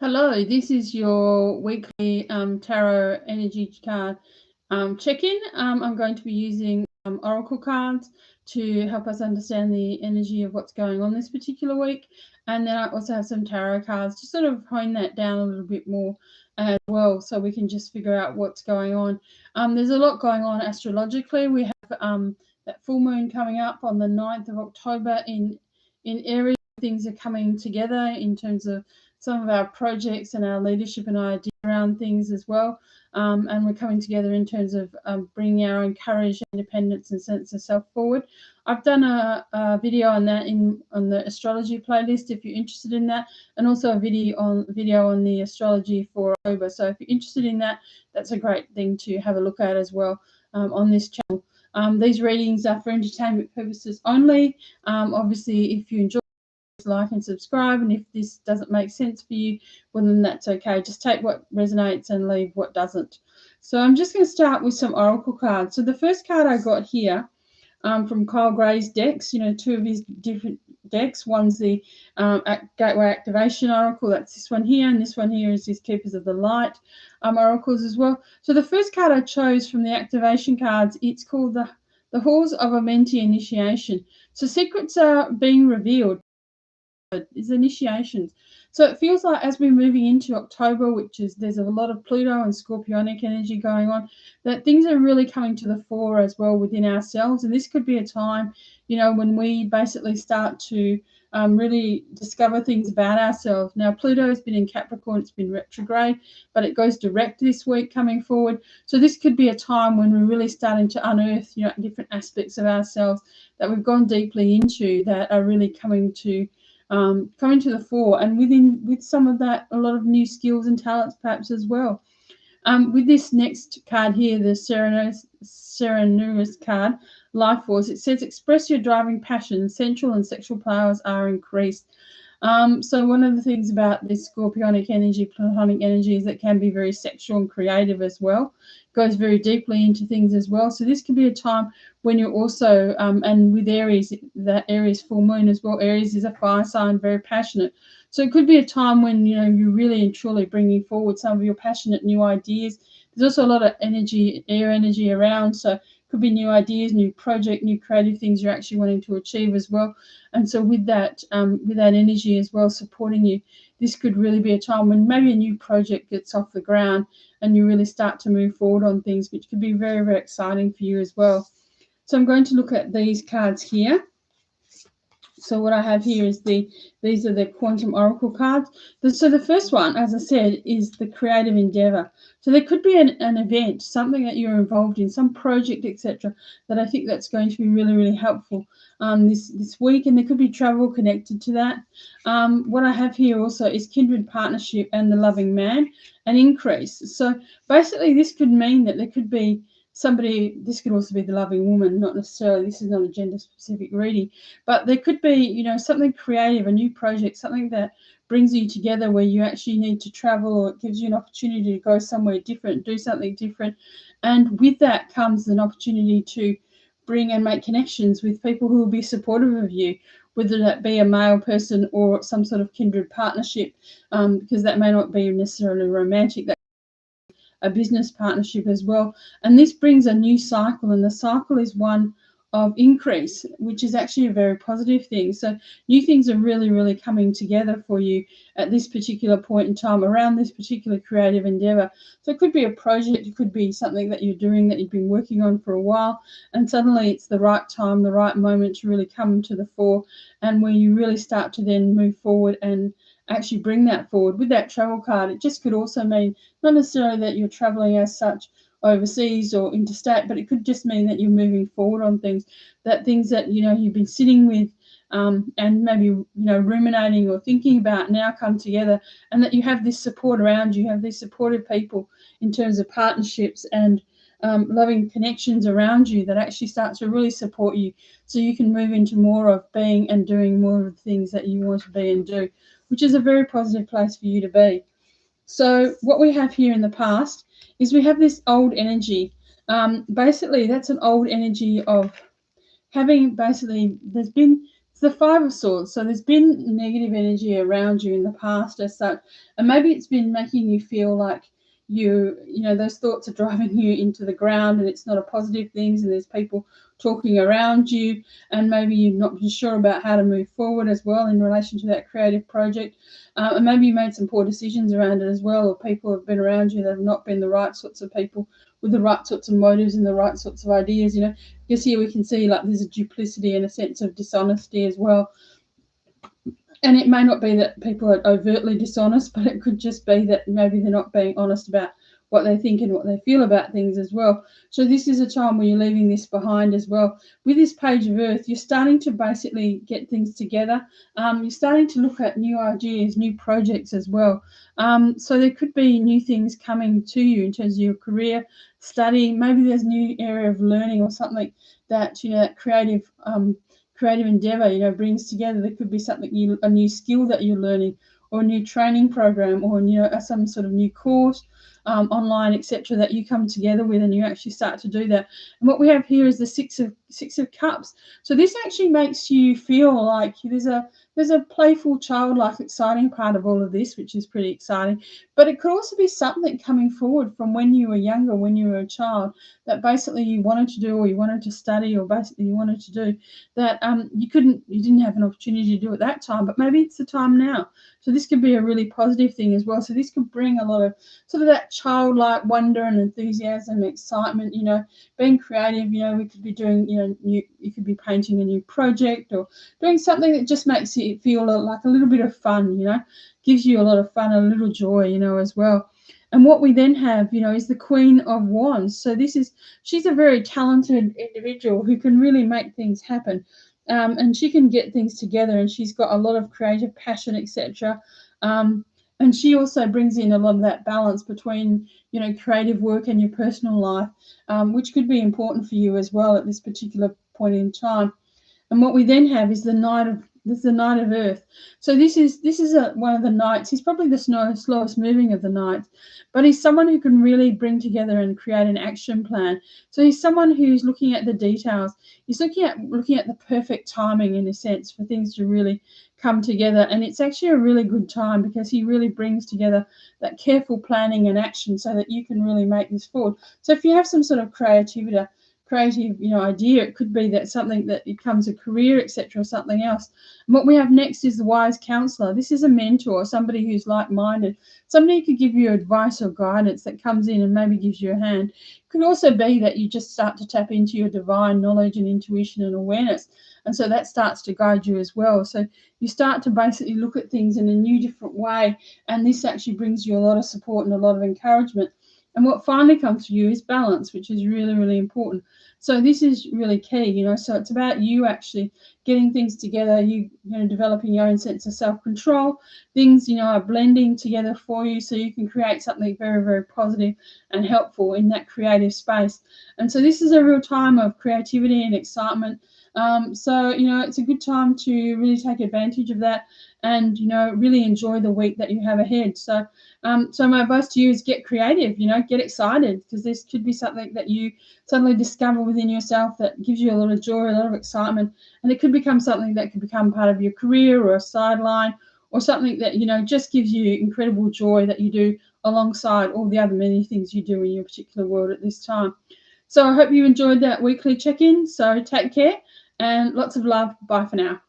Hello, this is your weekly tarot energy card check-in. I'm going to be using oracle cards to help us understand the energy of what's going on this particular week. And then I also have some tarot cards to sort of hone that down a little bit more as well, so we can just figure out what's going on. There's a lot going on astrologically. We have that full moon coming up on the 9th of October in Aries. Things are coming together in terms of some of our projects and our leadership and idea around things as well. And we're coming together in terms of bringing our own courage, independence, and sense of self forward. I've done a video on that on the astrology playlist if you're interested in that, and also a video on the astrology for October. So if you're interested in that, that's a great thing to have a look at as well on this channel. These readings are for entertainment purposes only. Obviously, if you enjoy, like and subscribe, and if this doesn't make sense for you, well, then that's okay. Just take what resonates and leave what doesn't. So I'm just going to start with some oracle cards. So the first card I got here from Kyle Gray's decks, two of his different decks. One's the Gateway Activation Oracle, that's this one here, and this one here is his Keepers of the Light oracles as well. So the first card I chose from the activation cards, it's called the Halls of a Mentee Initiation. So secrets are being revealed. Is initiations. So it feels like as we're moving into October, there's a lot of Pluto and Scorpionic energy going on, that things are really coming to the fore as well within ourselves. And this could be a time, when we basically start to really discover things about ourselves. Now, Pluto has been in Capricorn, it's been retrograde, but it goes direct this week coming forward. So this could be a time when we're really starting to unearth, different aspects of ourselves that we've gone deeply into that are really coming to the fore, and with some of that, a lot of new skills and talents perhaps as well. With this next card here, the Serenus card, Life Force, it says express your driving passion, sensual and sexual powers are increased. So one of the things about this Scorpionic energy, Platonic energy, is it can be very sexual and creative as well. Goes very deeply into things as well. So this could be a time when you're also, and with Aries, that Aries full moon as well. Aries is a fire sign, very passionate. So it could be a time when, you're really and truly bringing forward some of your passionate new ideas. There's also a lot of energy, air energy around. So it could be new ideas, new project, new creative things you're actually wanting to achieve as well. And so with that energy as well supporting you, this could really be a time when maybe a new project gets off the ground and you really start to move forward on things, which could be very, very exciting for you as well. So I'm going to look at these cards here. So what I have here is these are the Quantum Oracle cards. So the first one, as I said, is the creative endeavor. So there could be an event, something that you're involved in, some project, etc., that I think that's going to be really, really helpful this week, and there could be travel connected to that. What I have here also is kindred partnership and the loving man, an increase. So basically this could mean that there could be somebody, this could also be the loving woman, not necessarily, this is not a gender specific reading, but there could be, something creative, a new project, something that brings you together where you actually need to travel, or it gives you an opportunity to go somewhere different, do something different. And with that comes an opportunity to bring and make connections with people who will be supportive of you, whether that be a male person or some sort of kindred partnership, because that may not be necessarily romantic, that a business partnership as well. And this brings a new cycle, and the cycle is one of increase, which is actually a very positive thing. So new things are really, really coming together for you at this particular point in time around this particular creative endeavor. So it could be a project, it could be something that you're doing that you've been working on for a while, and suddenly it's the right time, the right moment to really come to the fore, and where you really start to then move forward and actually bring that forward. With that travel card, it just could also mean not necessarily that you're traveling as such overseas or interstate, but it could just mean that you're moving forward on things that you've been sitting with and maybe ruminating or thinking about now come together, and that you have this support around you, have these supportive people in terms of partnerships and loving connections around you that actually start to really support you, so you can move into more of being and doing more of the things that you want to be and do, which is a very positive place for you to be. So what we have here in the past is we have this old energy. Basically, that's an old energy of having, basically, there's been It's the Five of Swords. So there's been negative energy around you in the past as such, and maybe it's been making you feel like those thoughts are driving you into the ground, and it's not a positive thing. And there's people talking around you, and maybe you've not been sure about how to move forward as well in relation to that creative project. And maybe you made some poor decisions around it as well, or people have been around you that have not been the right sorts of people with the right sorts of motives and the right sorts of ideas. Because here we can see like there's a duplicity and a sense of dishonesty as well. And it may not be that people are overtly dishonest, but it could just be that maybe they're not being honest about what they think and what they feel about things as well. So this is a time where you're leaving this behind as well. With this Page of Earth, you're starting to basically get things together. You're starting to look at new ideas, new projects as well. So there could be new things coming to you in terms of your career, study. Maybe there's a new area of learning or something that, that creative endeavor, brings together. There could be something a new skill that you're learning, or a new training program, or some sort of new course, online, etc., that you come together with, and you actually start to do that. And what we have here is the Six of Cups. So this actually makes you feel like there's a playful, childlike, exciting part of all of this, which is pretty exciting. But it could also be something coming forward from when you were younger, when you were a child, that basically you wanted to do, or you wanted to study, or basically you wanted to do that you didn't have an opportunity to do at that time, but maybe it's the time now. So this could be a really positive thing as well. So this could bring a lot of sort of that childlike wonder and enthusiasm, excitement, being creative. We could be doing, you could be painting a new project, or doing something that just makes you feel like a little bit of fun, gives you a lot of fun, a little joy, as well. And what we then have, is the Queen of Wands. So she's a very talented individual who can really make things happen. And she can get things together, and she's got a lot of creative passion, etc. And she also brings in a lot of that balance between, creative work and your personal life, which could be important for you as well at this particular point in time. And what we then have is the Knight of Earth. So this is one of the knights. He's probably the slowest moving of the knights, but he's someone who can really bring together and create an action plan. So he's someone who's looking at the details. He's looking at the perfect timing, in a sense, for things to really come together. And it's actually a really good time, because he really brings together that careful planning and action so that you can really make this forward. So if you have some sort of creative idea, it could be that something that becomes a career, etc., or something else. And what we have next is the Wise Counselor. This is a mentor, somebody who's like-minded, somebody who could give you advice or guidance, that comes in and maybe gives you a hand. It could also be that you just start to tap into your divine knowledge and intuition and awareness, and so that starts to guide you as well. So you start to basically look at things in a new, different way, and this actually brings you a lot of support and a lot of encouragement. And what finally comes for you is balance, which is really, really important. So this is really key, so it's about you actually getting things together, developing your own sense of self-control. Things, are blending together for you, so you can create something very, very positive and helpful in that creative space. And so this is a real time of creativity and excitement. So, it's a good time to really take advantage of that, and, really enjoy the week that you have ahead. So my advice to you is get creative, get excited, because this could be something that you suddenly discover within yourself that gives you a lot of joy, a lot of excitement, and it could become something that could become part of your career, or a sideline, or something that, just gives you incredible joy that you do alongside all the other many things you do in your particular world at this time. So I hope you enjoyed that weekly check-in. So take care, and lots of love. Bye for now.